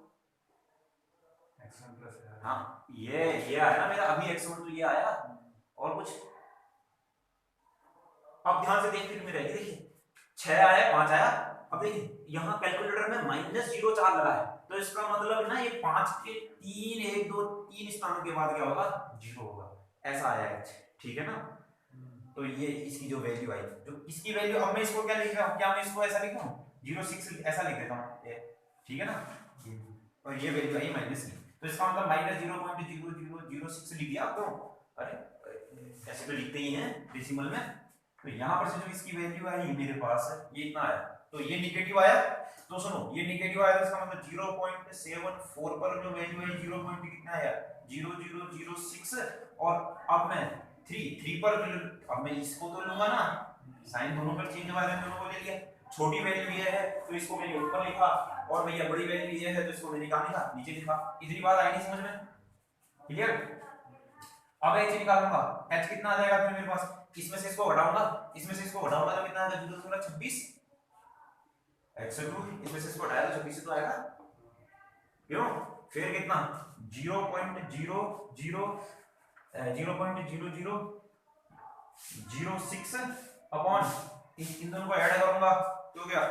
x1 प्लस है, हां ये आया ना मेरा अभी x1, तो ये आया और कुछ। अब ध्यान से देख, फिर मेरा ये देखिए 6 आया 5 आया, अब देखिए यहां कैलकुलेटर में -04 लगा है, तो इसका मतलब ना ये 5 के 3 1 2 3 स्थानों के बाद क्या होगा 0 होगा, ऐसा आया h, ठीक है ना। तो ये इसकी जो वैल्यू आई, जो इसकी वैल्यू, अब मैं इसको क्या लिख रहा हूं, क्या मैं इसको ऐसा लिख रहा हूं 06 ऐसा लिख देता हूं, ठीक है ना, और ये वैल्यू आई माइनस की, तो इसका मतलब -0.0006 लिख दिया आपको, अरे ऐसे तो लिखते ही हैं डेसिमल में। तो यहां पर से जो इसकी वैल्यू आई मेरे पास ये इतना आया, तो ये नेगेटिव आया, तो सुनो ये नेगेटिव आया तो इसका मतलब 0.74 पर जो वैल्यू है 0. कितना आया 0006, और अब मैं 3 पर, अब मैं इसको तो लूंगा ना, साइन दोनों पर चेंज वाले दोनों को ले लिया, छोटी वैल्यू ये है तो इसको मैंने ऊपर लिखा, और भैया बड़ी वैल्यू ये है तो इसको मैंने कहां लिखा नीचे लिखा। इतनी बात आई नहीं समझ में, क्लियर। अब h निकालूंगा, h कितना आ जाएगा फिर मेरे पास, इसमें से इसको घटाऊंगा, इसमें से इसको घटाऊंगा तो कितना आएगा 0.26 x2, इसमें से इसको घटाया तो 26 तो आएगा, क्यों, फिर कितना 0.0006 अपॉन इन दोनों को ऐड करूंगा तो क्या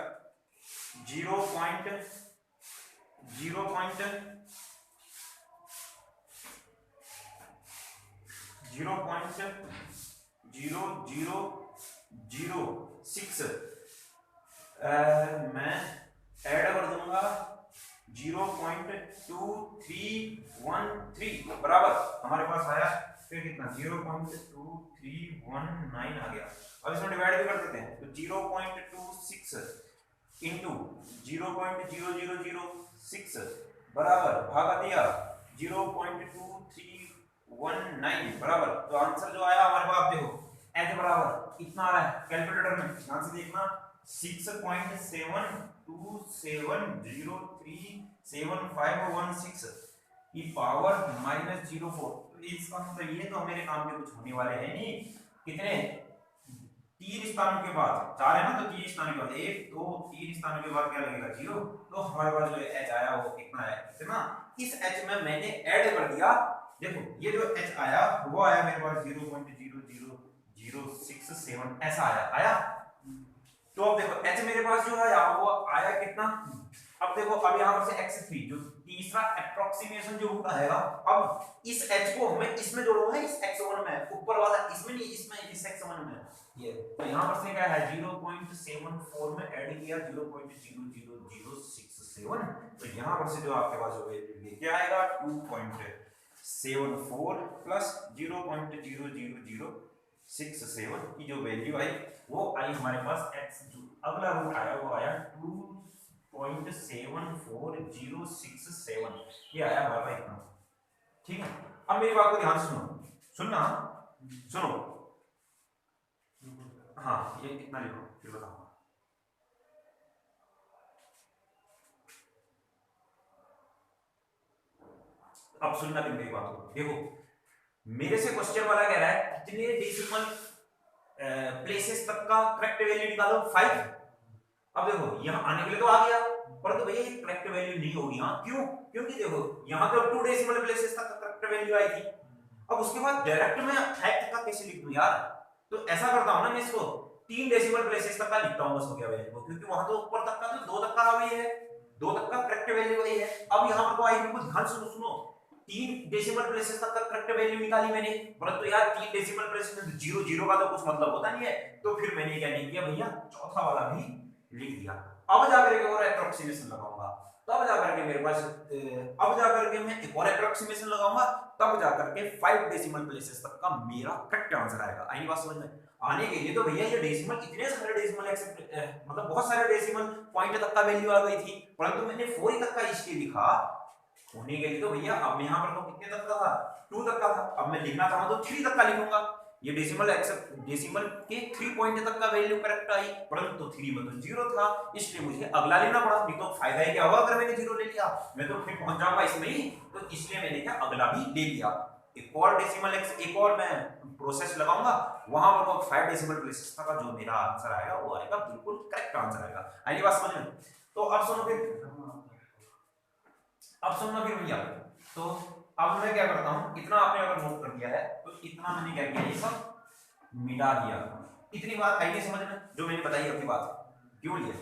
0.0006 मैं ऐड कर दूंगा 0.2313 बराबर हमारे पास आया, फिर कितना 0.2319 आ गया। अब इसमें डिवाइड भी कर देते हैं, तो 0.26 इंटू 0.0006 बराबर भागा दिया 0.2319 बराबर, तो आंसर जो आया हमारे पास देखो h बराबर इतना आ रहा है कैलकुलेटर में, ध्यान से देखना 6.7227037516 की पावर -04, इसका मतलब ये तो मेरे काम के कुछ होने वाले हैं नहीं, कितने 3 स्थानों के बाद, 4 है ना तो 3 स्थानों के बाद 1 2 3 स्थानों के बाद क्या लगेगा 0, तो हमारे पास जो h आया वो कितना है, कितना, इस h में मैंने ऐड कर दिया, देखो ये जो h आया वो आया मेरे पास 0.00067 ऐसा आया। तो अब देखो h मेरे पास जो आया वो आया कितना, अब देखो अब यहां पर से x3 जो तीसरा एप्रोक्सीमेशन जो रूट आएगा, अब इस h को हमें इसमें जोड़ना है, इस x1 में, ऊपर वाला इसमें नहीं, इसमें इस x1 में ये, तो यहां पर से क्या है 0.74 में ऐड किया 0.00067, तो यहां पर से जो आपके पास जो वैल्यू क्या आएगा 2.74 प्लस 0.000 0.67 की जो वैल्यू आई वो आई हमारे पास x, अगला रूट आया वो आया 2.74067, ये आया हमारे पास इतना। ठीक है, अब मेरी बात को ध्यान से सुनो, सुनना, सुनो, हाँ ये इतना लिखो फिर बताऊंगा। अब सुनना भी मेरी बात को, देखो मेरे से क्वेश्चन वाला कह रहा है कितने डेसिमल प्लेसेस तक का करेक्ट वैल्यू निकालो 5। अब देखो यहाँ आने के लिए तो आ गया, परंतु भैया ये करेक्ट वैल्यू नहीं होगी। हाँ क्यों? क्योंकि देखो यहाँ तो 2 डेसिमल प्लेसेस तक करेक्ट वैल्यू आई थी, अब उसके बाद डायरेक्ट में 5 तक का कैसे लिख दूं यार? तो ऐसा करता हूँ ना मैं इसको 3 डेसिमल प्लेसेस तक का लिखता हूँ बस, हो गया वैल्यू को, क्योंकि वहां तो ऊपर तक का तो 2 तक का वही है, 2 तक का करेक्ट वैल्यू वही है। अब यहाँ पर तो आई को ध्यान से सुनो, 3 डेसिमल प्लेसेस तक का करेक्ट वैल्यू निकाली मैंने, परंतु यार 3 डेसिमल प्लेसेस में 0 0 का तो कुछ मतलब होता नहीं है, तो फिर मैंने क्या नहीं किया भैया, चौथा वाला भी लिख दिया। अब जाकर के और एप्रोक्सीमेशन लगाऊंगा, तब जाकर के मेरे पास अब जाकर के मैं एक और एप्रोक्सीमेशन लगाऊंगा, तब जाकर के 5 डेसिमल प्लेसेस तक का मेरा करेक्ट आंसर आएगा। आई बात समझ में? आने के लिए तो भैया ये डेसिमल, इतने सारे डेसिमल मतलब बहुत सारे डेसिमल पॉइंट तक का वैल्यू आ गई थी, परंतु मैंने 4 तक का इसलिए लिखा होने के लिए तो भैया, अब यहाँ पर तो कितने तक का था, 2 तक का था, अब मैं लिखना चाहूँ तो 3 तक का लिखूंगा। ये डेसिमल के 3 पॉइंट तक का वैल्यू करेक्ट आई, परंतु 3 में तो 0 था, इसलिए मुझे अगला लेना पड़ा। नहीं तो फायदा ही क्या होगा अगर मैंने 0 ले लिया, मैं तो फिर पहुंच जाऊंगा इसमें ही, तो इसलिए मैंने क्या अगला भी ले लिया। एक और डेसिमल एक और मैं प्रोसेस लगाऊंगा, वहां पर 5 डेसिमल प्लेसेस तक का जो मेरा आंसर आएगा वो आएगा बिल्कुल करेक्ट आंसर आएगा। आई बात समझ में? तो अब सुनो फिर, अब सुनना फिर भैया, तो अब मैं क्या करता हूं, इतना आपने अगर नोट कर दिया है तो इतना मैंने क्या किया, ये सब मिला दिया। इतनी बात आई नहीं समझ में जो मैंने बताई अपनी बात क्यों लिया?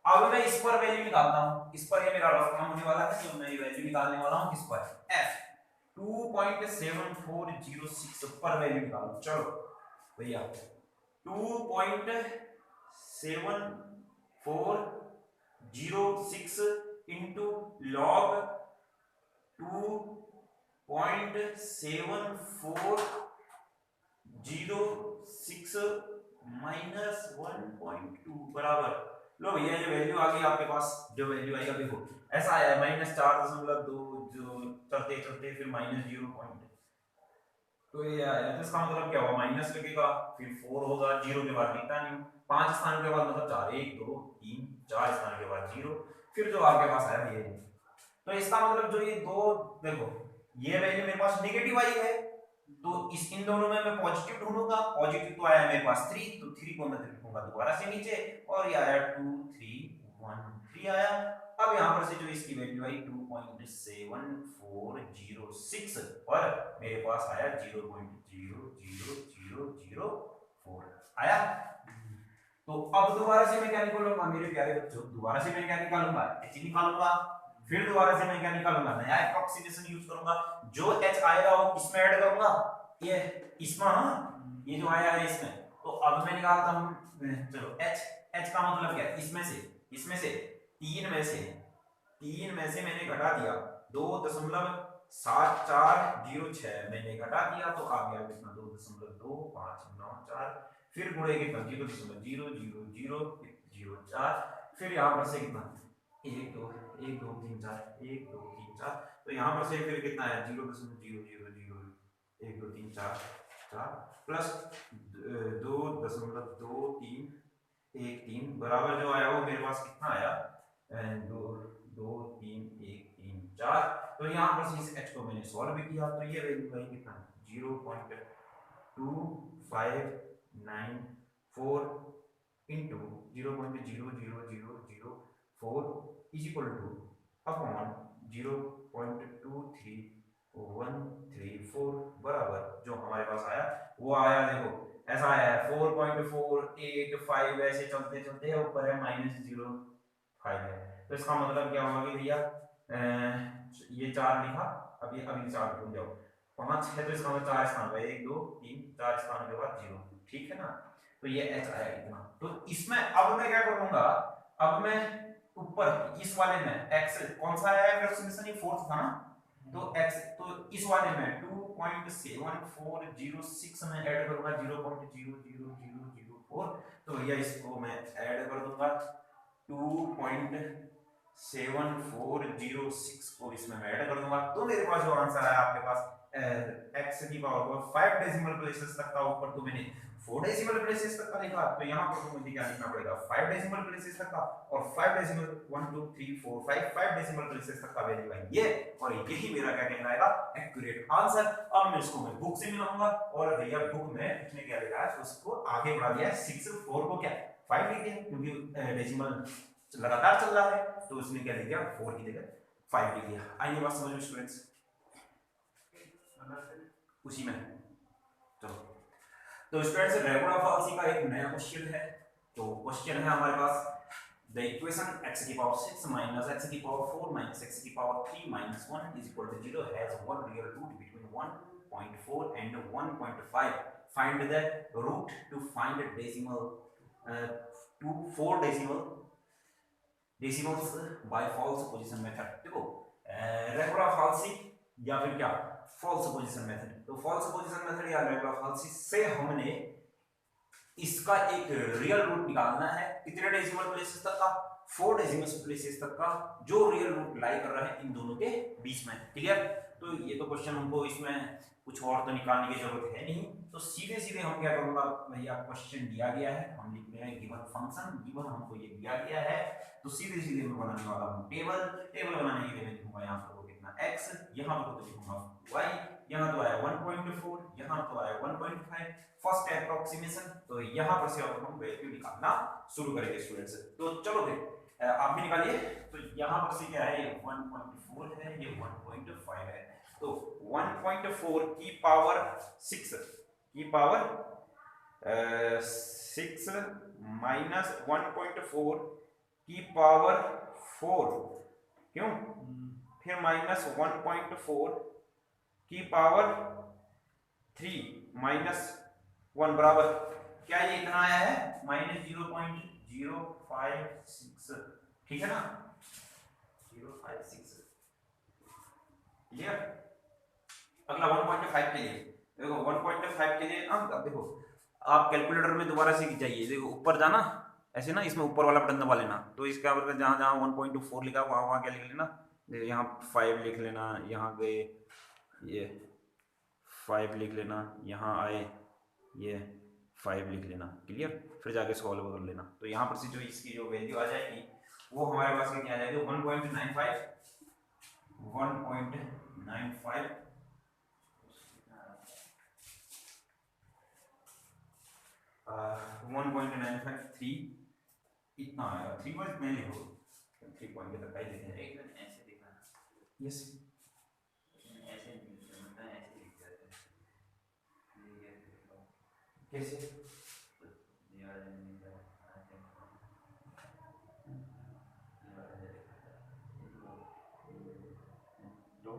अब मैं इस पर वैल्यू निकालता हूं, इस पर ये मेरा रफ काम होने वाला है, तो मैं ये वैल्यू निकालने वाला हूं किस पर, f 2.7406 पर वैल्यू निकालो। चलो भैया 2.7406 into log 2.7406 minus 1.2 बराबर, लो भैया ये वैल्यू आ गई आपके पास, जो वैल्यू आई अभी देखो ऐसा आया -4.2, जो चलते चलते फिर -0. तो ये आया, तो इसका मतलब क्या हुआ, माइनस लगेगा फिर 4 होगा, 0 के बाद लिखता नहीं हूं, 5 स्थान के बाद मतलब 4, 1 2 3 4 स्थान के बाद 0, फिर जो आपके पास आया ये। तो इसका मतलब जो ये दो, देखो ये वैल्यू मेरे पास नेगेटिव आई है, तो इन दोनों में मैं पॉजिटिव ढूंढूंगा, पॉजिटिव तो आया मेरे पास 3, तो 3 को मैं लिखूंगा दोबारा से नीचे, और ये आया 2 3 1 3 आया। अब यहाँ पर से जो इसकी वैल्यू आई 2.7406 पर मेरे पास आया 0.00004 आया। तो अब दोबारा से मैं क्या निकालूंगा मेरे प्यारे बच्चों, दोबारा से मैं क्या निकालूंगा, h निकालूंगा, फिर दोबारा से मैं क्या निकालूंगा, नया एप्रोक्सीमेशन यूज करूंगा, जो h आएगा वो किसमें ऐड करूंगा, ये इसमें, हाँ ये जो आया है इसमें, तो अब मैं निकालता हूं, चलो h का मतलब क्या है, इसमें से 3 में से मैंने घटा दिया 2.7406 मैंने घटा दिया, तो आ गया कितना 2.2594, फिर गुणे कितना 0.00004, फिर यहाँ पर से कितना 1 2 1 2 3 4 1 2 3 4, तो यहाँ पर से फिर कितना है 0.000 1 2 3 4 प्लस 2.2313 बराबर जो आया वो मेरे पास कितना आया 2 2 3 1 3 4। तो यहाँ पर से इस h को मैंने सॉल्व भी किया, तो ये वैल्यू आई कितना 0.2594 into 0.00004 is equal to upon 0.23134 बराबर जो हमारे पास आया वो आया, देखो ऐसा आया है 4.485, ऐसे चलते चलते ऊपर है -0.5 है, तो इसका मतलब क्या होगा कि भैया ये 4 लिखा, अभी 4 भूल जाओ, 5 है तो इसका मतलब 4 स्थान पे 1 2 3 4 स्थान के बाद 0, ठीक है ना। तो ये h आया इतना, तो इसमें अब मैं क्या करूंगा, अब मैं ऊपर इस वाले में x कौन सा आया एप्रोक्सीमेशन, ये 4th था ना, तो x तो इस वाले में 2.7406 में ऐड करूंगा 0.00004, तो भैया इसको मैं ऐड कर दूंगा 2.7406 को इसमें मैं ऐड कर दूंगा, तो मेरे पास जो आंसर आया आपके पास x की पावर को 5 डेसिमल प्लेसेस तक का, ऊपर तो मैंने 4 डेसिमल प्लेसेस तक का लिखा, तो यहाँ पर तो मुझे क्या लिखना पड़ेगा 5 डेसिमल प्लेसेस तक का, और 5 डेसिमल 1 2 3 4 5 डेसिमल प्लेसेस तक का वैल्यू है ये, और यही मेरा क्या कहलाएगा एक्यूरेट आंसर। अब मैं इसको मैं बुक से मिलाऊंगा, और भैया बुक में इसने क्या लिखा है उसको आगे बढ़ा दिया है 6 4 को क्या 5 लिख दिया, क्योंकि डेसिमल लगातार चल रहा है, तो उसने क्या लिख दिया 4 की जगह 5 लिख दिया। आइए बात समझ में स्टूडेंट्स, उसी में चलो। तो स्टूडेंट्स रेगुलर फाल्सी का एक नया क्वेश्चन है, तो क्वेश्चन है हमारे पास द इक्वेशन x की पावर 6 माइनस x की पावर 4 माइनस x की power 3 minus 1 is equal to 0 has one real root between 1.4 and 1.5, find the root to find decimal to 4 decimals by false position method. देखो रेगुलर फाल्सी या फिर क्या फॉल्स पोजीशन मेथड, तो फॉल्स पोजीशन मेथड या रेगुलर फाल्सी से हमने इसका एक रियल रूट निकालना है, कितने डेसिमल प्लेसेस तक का 4 डेसिमल प्लेसेस तक का, जो रियल रूट लाई कर रहा है इन दोनों के बीच में। क्लियर? तो ये तो क्वेश्चन हमको इसमें कुछ और तो निकालने की जरूरत है नहीं, तो सीधे सीधे हम क्या करूंगा भैया, क्वेश्चन दिया गया है, हम लिख रहे हैं गिवन फंक्शन, गिवन हमको ये दिया गया है, तो सीधे सीधे मैं बनाने वाला हूं टेबल बनाने के लिए मैं लिखूंगा यहां पर कितना x, यहां पर तो लिखूंगा y, यहां तो आया 1.4, यहां तो आया 1.5, फर्स्ट एप्रोक्सीमेशन, तो यहां पर से अब हम वैल्यू निकालना शुरू करेंगे स्टूडेंट्स। तो चलो फिर आप भी निकालिए, तो यहां पर से क्या है 1.4 है, ये 1.5 है, तो 1.4 की पावर 6 माइनस 1.4 की पावर 4, क्यों, फिर माइनस 1.4 की पावर 3 माइनस 1 बराबर क्या, ये इतना आया है माइनस 0.056, ठीक है ना 056, क्लियर। अगला 1.5 के लिए देखो, 1.5 के लिए अब देखो आप कैलकुलेटर में दोबारा से जाइए, देखो ऊपर जाना ऐसे ना, इसमें ऊपर वाला बटन दबा लेना, तो इसका मतलब जहाँ जहाँ 1.4 लिखा वहाँ वहाँ क्या लिख लेना, यहाँ 5 लिख लेना, यहाँ गए ये 5 लिख लेना, यहाँ आए ये 5 लिख लेना, क्लियर। फिर जाके सॉल्व कर लेना, तो यहाँ पर से जो इसकी जो वैल्यू आ जाएगी वो हमारे पास कितनी आ जाएगी 1.95 1.953 इतना आएगा, 3 पॉइंट नहीं लिखो, 3 पॉइंट के तक ही लिखना है, एक मिनट ऐसे लिखना है, यस ऐसे नहीं लिखना, ऐसे लिख देते हैं, कैसे दो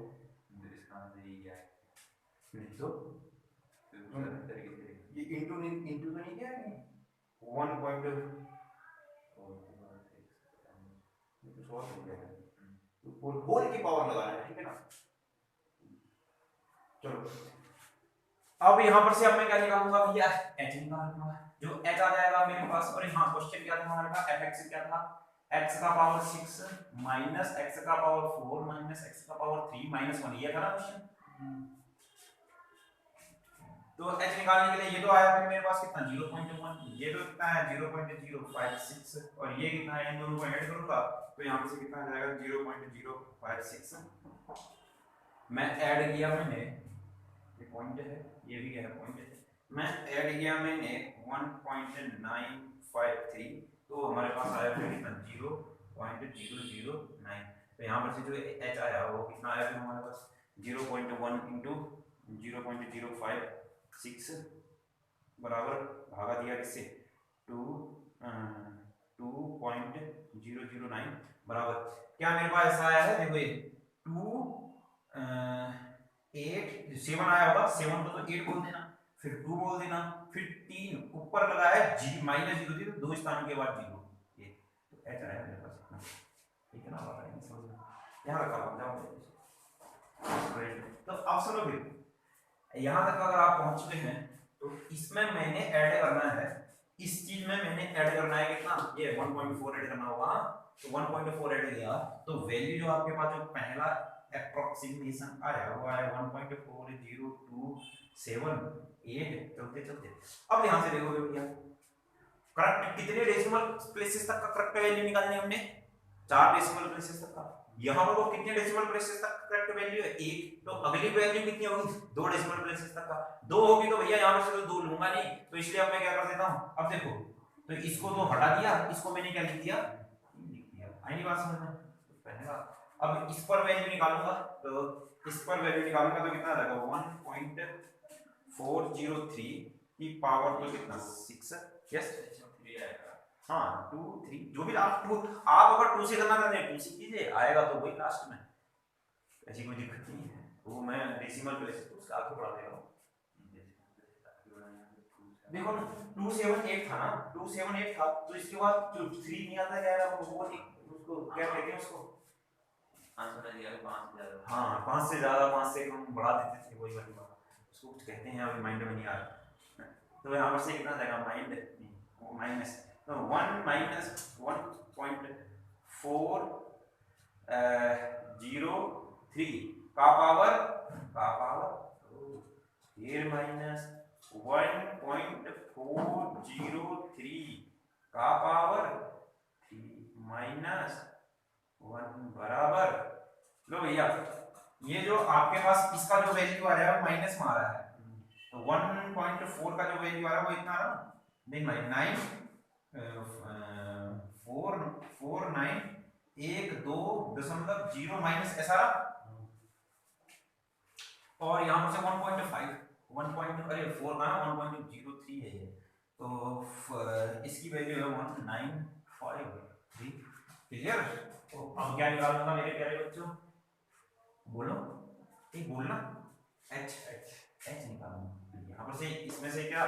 इसका आंसर ये क्या है, तो ये इंटू तो नहीं क्या है 1 पॉइंट होल की पावर लगाना है, ठीक है ना। चलो अब यहाँ पर से अब मैं क्या निकालूंगा भैया, h निकालूंगा, जो h आ जाएगा मेरे पास, और यहाँ क्वेश्चन क्या था हमारे पास, fx क्या था, x का पावर 6 माइनस x का पावर 4 माइनस x का पावर 3 माइनस 1, ये था ना क्वेश्चन। तो h निकालने के लिए ये तो आया फिर मेरे पास कितना 0.1, ये तो कितना है 0.056, और ये कितना है, इन दोनों को ऐड करूंगा तो यहाँ पे से कितना आ जाएगा 0.056, मैं ऐड किया मैंने, ये पॉइंट है, ये भी है पॉइंट है, मैं ऐड किया मैंने 1.953, तो हमारे पास आया फिर कितना 0.009, तो यहाँ पर से जो h आया वो कितना आया फिर हमारे पास 0.1 इंटू 0.056 बराबर भागा दिया किससे 2.009 बराबर क्या मेरे पास ऐसा आया है, देखो ये 8 7 आया होगा, 7 को तो 8 बोल देना, फिर 2 बोल देना, फिर 3 ऊपर लगाया जी माइनस 0 थी, तो 2 स्थान के बाद 0, ये तो h आया मेरे पास इतना, ठीक है ना, बात आएगी समझ में, यहाँ रखा हुआ जाओ। तो अब सुनो फिर यहाँ तक अगर आप पहुंच चुके हैं तो इसमें मैंने ऐड करना है, इस चीज में मैंने ऐड करना है कितना, ये 1.4 ऐड करना होगा। तो 1.4 ऐड किया तो वैल्यू जो आपके पास जो पहला अप्रोक्सीमेशन आया वो आया 1.4027 चलते चलते। अब यहाँ से देखोगे भैया करेक्ट कितने डेसिमल प्लेसेस तक का करेक्ट वैल्यू निकालनी है हमने, 4 डेसिमल प्लेसेस तक का। यहाँ पर वो कितने डेसिमल प्लेसेस तक करेक्ट वैल्यू है 1, तो अगली वैल्यू कितनी होगी 2 डेसिमल प्लेसेस तक का। 2 होगी तो भैया यहाँ से तो 2 लूंगा नहीं, तो इसलिए अब मैं क्या कर देता हूँ, अब देखो तो इसको तो हटा दिया, इसको मैंने क्या लिख दिया, आई नहीं बात समझ में पहले बात। अब इस पर वैल्यू निकालूंगा तो इस पर वैल्यू निकालूंगा तो कितना रहेगा 1.403 की पावर तो कितना 6, यस हाँ 2 3 जो भी आप 2, आप अगर 2 से करना चाहते हैं 2 से कीजिए, आएगा तो वही लास्ट में, ऐसी कोई दिक्कत नहीं है। वो मैं डेसिमल प्लेस तो उसका आगे बढ़ा दे रहा हूँ। देखो ना 278 था ना, 278 था तो इसके बाद जो 3 निकालता है यार वो उसको क्या कहते हैं, उसको आंसर आ गया 5 से ज्यादा, हाँ 5 से ज्यादा 5 से कम बढ़ा देते थे, वही वाली बात उसको कुछ कहते हैं, अभी माइंड में नहीं आ रहा। तो यहाँ पर से कितना जाएगा माइंड माइनस 1 माइनस 1.403 का पावर फिर माइनस 1.403 का पावर 3 माइनस 1 बराबर, लो भैया ये जो आपके पास इसका जो वैल्यू आ रहा है माइनस में आ रहा है, तो 1.4 का जो वैल्यू आ रहा है वो इतना आ रहा नहीं भाई 94912.0 माइनस ऐसा रहा, और यहाँ पर से 1.4 का 1.03 है ये, तो इसकी वैल्यू है 1953, क्लियर। तो अब क्या निकालना था मेरे प्यारे बच्चों, बोलो एक बोलना h निकालना। यहाँ पर से इसमें से क्या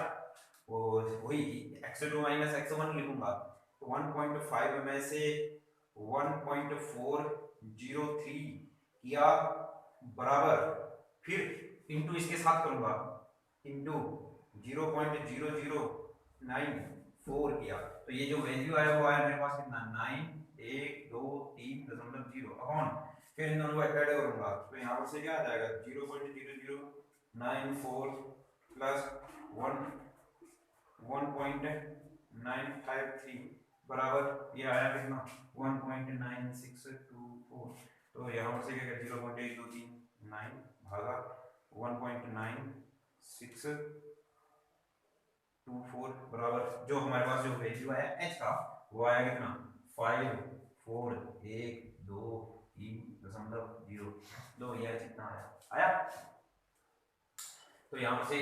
वो वही x2 माइनस x1 लिखूंगा, तो 1.5 में से 1.403 किया बराबर, फिर इंटू इसके साथ करूंगा इंटू 0.0094 किया, तो ये जो वैल्यू आया वो आया मेरे पास कितना 9123.0 अपॉन, फिर इन दोनों को ऐड करूंगा तो यहाँ पर से क्या आ जाएगा 0.0094 प्लस 1.953 बराबर ये आया कितना 1.9624, तो यहाँ पर से क्या 0.1239 भागा 1.9624 बराबर जो हमारे पास जो वैल्यू आया h का वो आया कितना 54123.0, दो यह कितना आया। तो यहाँ से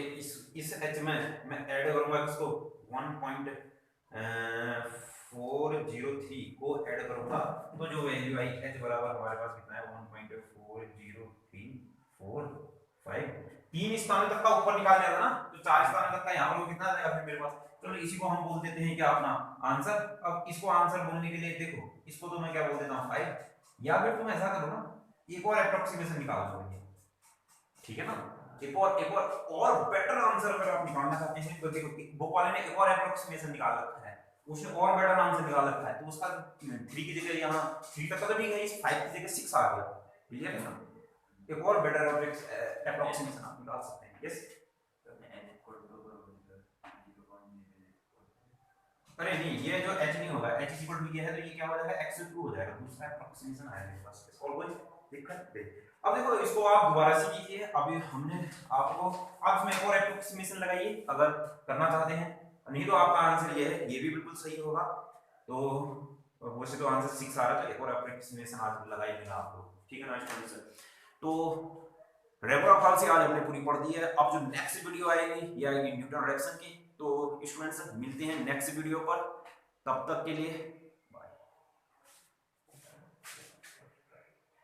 इस h में मैं ऐड करूंगा इसको 1.403 को ऐड करूंगा, तो जो वैल्यू आई h बराबर हमारे पास कितना है 1.40345, 3 स्थानों तक का ऊपर निकाल लिया था ना, तो 4 स्थानों तक का यहाँ पर कितना आ जाएगा फिर मेरे पास। चलो इसी को हम बोल देते हैं क्या अपना आंसर। अब इसको आंसर बोलने के लिए देखो इसको तो मैं क्या बोल देता हूँ 5, या फिर तुम ऐसा करो ना एक और अप्रोक्सीमेशन निकाल दो, ठीक है ना, एक और बेटर आंसर अगर आप निकालना चाहते हैं तो देखो बुक वाले ने एक और अप्रोक्सीमेशन निकाल रखा है, उसने और बेटर आंसर निकाल रखा है, तो उसका 3 की जगह यहाँ 3 तक तो ठीक है, 5 की जगह 6 आ गया, क्लियर है ना। एक और बेटर अप्रोक्सीमेशन आप निकाल सकते हैं, यस। अरे नहीं ये जो h नहीं होगा, h इक्वल टू ये है तो ये क्या हो जाएगा x2 हो जाएगा, दूसरा अप्रोक्सीमेशन आया मेरे पास, और कोई दिक्कत नहीं। अब देखो इसको आप दोबारा से कीजिए, अभी हमने आपको आप इसमें और अप्रोक्सीमेशन लगाइए अगर करना चाहते हैं, नहीं तो आपका आंसर ये है, ये भी बिल्कुल सही होगा। तो वैसे तो आंसर 6 आ रहा है, तो एक और अप्रोक्सीमेशन आज लगा ही देना आप लोग, ठीक है ना स्टूडेंट्स। तो रेगुलर फॉल से आज हमने पूरी पढ़ दी है। अब जो नेक्स्ट वीडियो आएगी ये आएगी न्यूटन रिएक्शन की, तो स्टूडेंट्स मिलते हैं नेक्स्ट वीडियो पर, तब तक के लिए